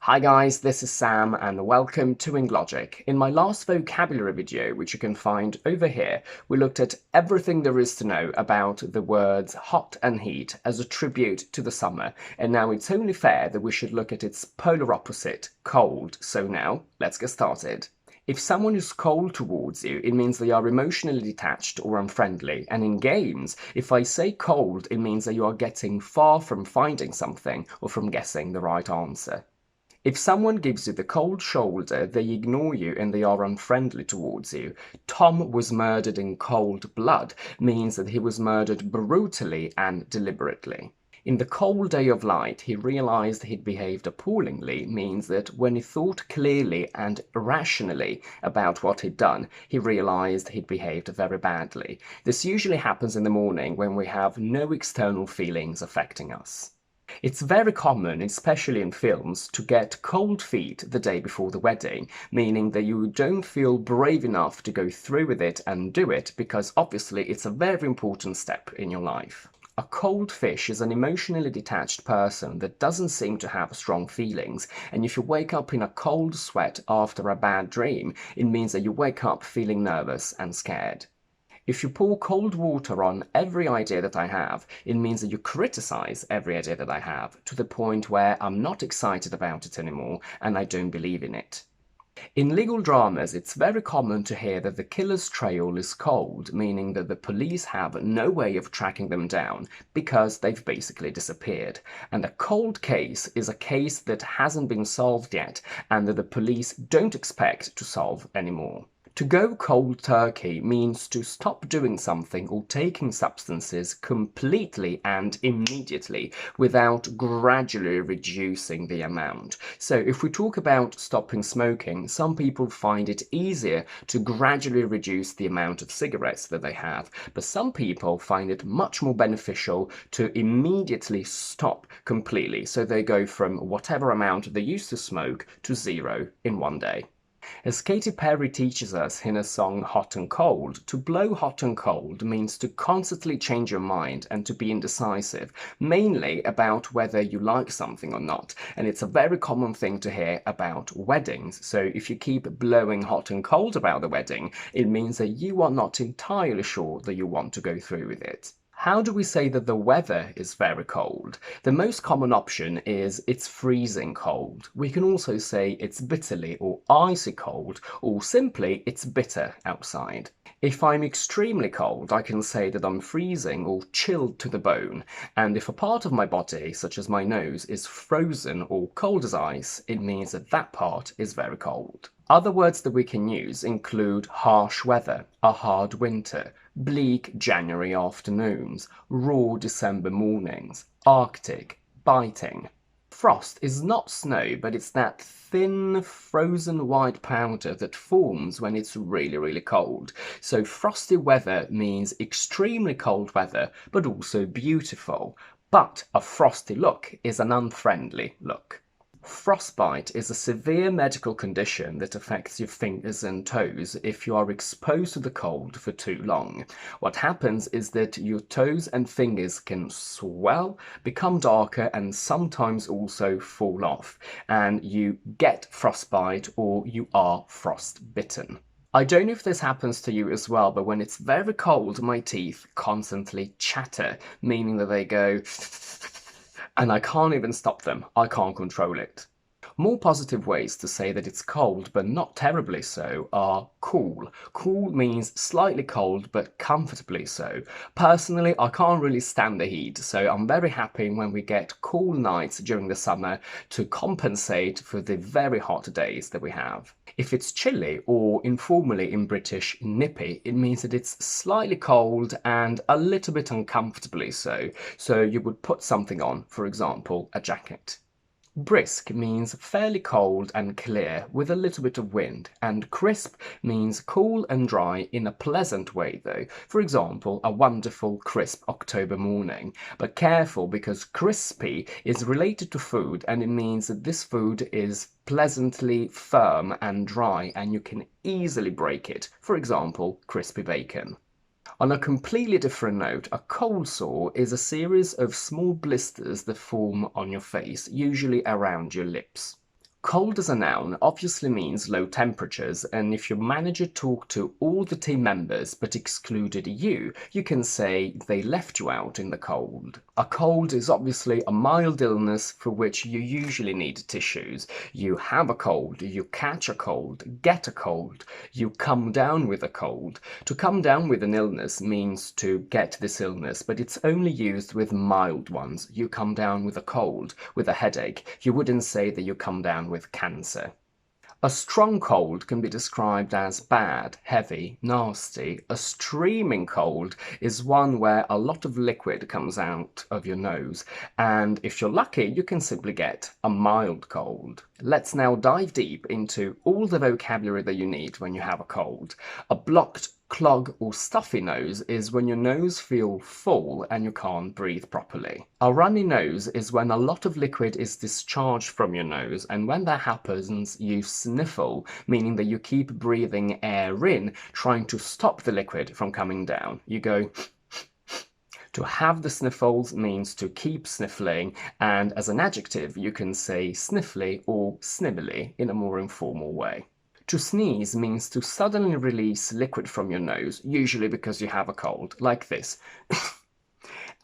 Hi guys, this is Sam and welcome to Logic. In my last vocabulary video, which you can find over here, we looked at everything there is to know about the words hot and heat as a tribute to the summer, and now it's only fair that we should look at its polar opposite, cold. So now, let's get started. If someone is cold towards you, it means they are emotionally detached or unfriendly. And in games, if I say cold, it means that you are getting far from finding something or from guessing the right answer. If someone gives you the cold shoulder, they ignore you and they are unfriendly towards you. Tom was murdered in cold blood means that he was murdered brutally and deliberately. In the cold day of light, he realized he'd behaved appallingly means that when he thought clearly and rationally about what he'd done, he realized he'd behaved very badly. This usually happens in the morning when we have no external feelings affecting us. It's very common, especially in films, to get cold feet the day before the wedding, meaning that you don't feel brave enough to go through with it and do it because obviously it's a very important step in your life. A cold fish is an emotionally detached person that doesn't seem to have strong feelings, and if you wake up in a cold sweat after a bad dream, it means that you wake up feeling nervous and scared. If you pour cold water on every idea that I have, it means that you criticize every idea that I have to the point where I'm not excited about it anymore and I don't believe in it. In legal dramas, it's very common to hear that the killer's trail is cold, meaning that the police have no way of tracking them down because they've basically disappeared. And a cold case is a case that hasn't been solved yet and that the police don't expect to solve anymore. To go cold turkey means to stop doing something or taking substances completely and immediately without gradually reducing the amount. So if we talk about stopping smoking, some people find it easier to gradually reduce the amount of cigarettes that they have, but some people find it much more beneficial to immediately stop completely. So they go from whatever amount they used to smoke to zero in one day. As Katy Perry teaches us in her song Hot and Cold, to blow hot and cold means to constantly change your mind and to be indecisive, mainly about whether you like something or not. And it's a very common thing to hear about weddings. So if you keep blowing hot and cold about the wedding, it means that you are not entirely sure that you want to go through with it. How do we say that the weather is very cold? The most common option is it's freezing cold. We can also say it's bitterly or icy cold, or simply it's bitter outside. If I'm extremely cold, I can say that I'm freezing or chilled to the bone, and if a part of my body, such as my nose, is frozen or cold as ice, it means that that part is very cold. Other words that we can use include harsh weather, a hard winter, bleak January afternoons, raw December mornings, Arctic, biting. Frost is not snow, but it's that thin, frozen white powder that forms when it's really cold. So frosty weather means extremely cold weather, but also beautiful. But a frosty look is an unfriendly look. Frostbite is a severe medical condition that affects your fingers and toes if you are exposed to the cold for too long. What happens is that your toes and fingers can swell, become darker, and sometimes also fall off, and you get frostbite or you are frostbitten. I don't know if this happens to you as well, but when it's very cold, my teeth constantly chatter, meaning that they go and I can't even stop them. I can't control it. More positive ways to say that it's cold, but not terribly so, are cool. Cool means slightly cold, but comfortably so. Personally, I can't really stand the heat, so I'm very happy when we get cool nights during the summer to compensate for the very hot days that we have. If it's chilly, or informally in British, nippy, it means that it's slightly cold and a little bit uncomfortably so. So you would put something on, for example, a jacket. Brisk means fairly cold and clear with a little bit of wind, and crisp means cool and dry in a pleasant way though. For example, a wonderful crisp October morning. But careful, because crispy is related to food and it means that this food is pleasantly firm and dry and you can easily break it. For example, crispy bacon. On a completely different note, a cold sore is a series of small blisters that form on your face, usually around your lips. Cold as a noun obviously means low temperatures, and if your manager talked to all the team members but excluded you, you can say they left you out in the cold. A cold is obviously a mild illness for which you usually need tissues. You have a cold, you catch a cold, get a cold, you come down with a cold. To come down with an illness means to get this illness, but it's only used with mild ones. You come down with a cold, with a headache. You wouldn't say that you come down with cancer. A strong cold can be described as bad, heavy, nasty. A streaming cold is one where a lot of liquid comes out of your nose, and if you're lucky, you can simply get a mild cold. Let's now dive deep into all the vocabulary that you need when you have a cold. A blocked, clog or stuffy nose is when your nose feels full and you can't breathe properly. A runny nose is when a lot of liquid is discharged from your nose, and when that happens you sniffle, meaning that you keep breathing air in, trying to stop the liquid from coming down. You go To have the sniffles means to keep sniffling, and as an adjective you can say sniffly or snibbly in a more informal way. To sneeze means to suddenly release liquid from your nose, usually because you have a cold, like this.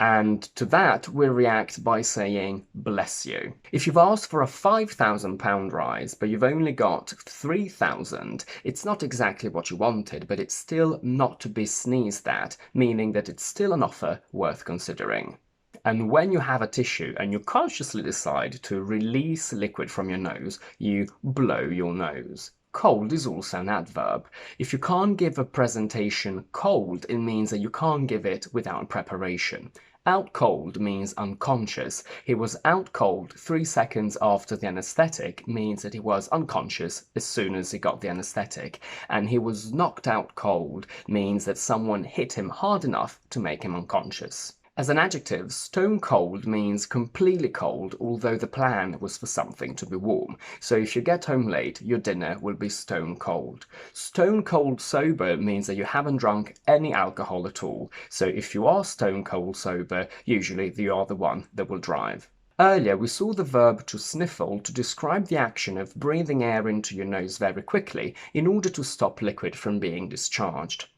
And to that we react by saying bless you. If you've asked for a £5,000 rise but you've only got 3,000, it's not exactly what you wanted, but it's still not to be sneezed at, meaning that it's still an offer worth considering. And when you have a tissue and you consciously decide to release liquid from your nose, you blow your nose. Cold is also an adverb. If you can't give a presentation cold, it means that you can't give it without preparation. Out cold means unconscious. He was out cold 3 seconds after the anesthetic means that he was unconscious as soon as he got the anesthetic. And he was knocked out cold means that someone hit him hard enough to make him unconscious. As an adjective, stone cold means completely cold, although the plan was for something to be warm. So if you get home late, your dinner will be stone cold. Stone cold sober means that you haven't drunk any alcohol at all. So if you are stone cold sober, usually you are the one that will drive. Earlier, we saw the verb to sniffle to describe the action of breathing air into your nose very quickly in order to stop liquid from being discharged.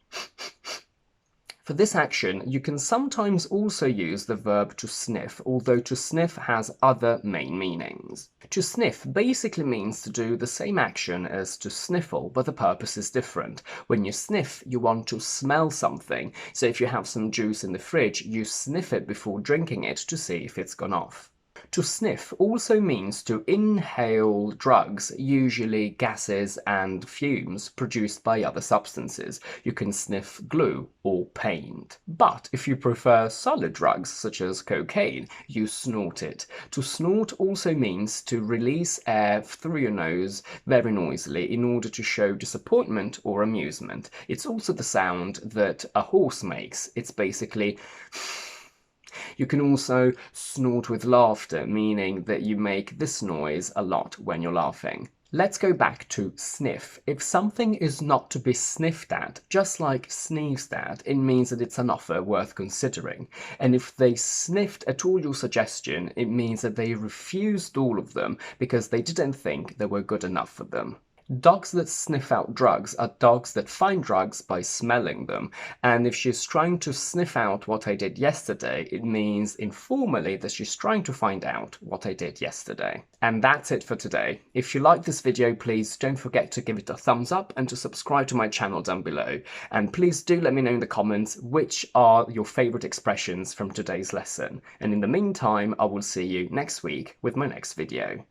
For this action, you can sometimes also use the verb to sniff, although to sniff has other main meanings. To sniff basically means to do the same action as to sniffle, but the purpose is different. When you sniff, you want to smell something, so if you have some juice in the fridge, you sniff it before drinking it to see if it's gone off. To sniff also means to inhale drugs, usually gases and fumes produced by other substances. You can sniff glue or paint. But if you prefer solid drugs, such as cocaine, you snort it. To snort also means to release air through your nose very noisily in order to show disappointment or amusement. It's also the sound that a horse makes. It's basically... You can also snort with laughter, meaning that you make this noise a lot when you're laughing. Let's go back to sniff. If something is not to be sniffed at, just like sneezed at, it means that it's an offer worth considering. And if they sniffed at all your suggestion, it means that they refused all of them because they didn't think they were good enough for them. Dogs that sniff out drugs are dogs that find drugs by smelling them, and if she's trying to sniff out what I did yesterday, it means informally that she's trying to find out what I did yesterday. And that's it for today. If you like this video, please don't forget to give it a thumbs up and to subscribe to my channel down below. And please do let me know in the comments which are your favourite expressions from today's lesson. And in the meantime, I will see you next week with my next video.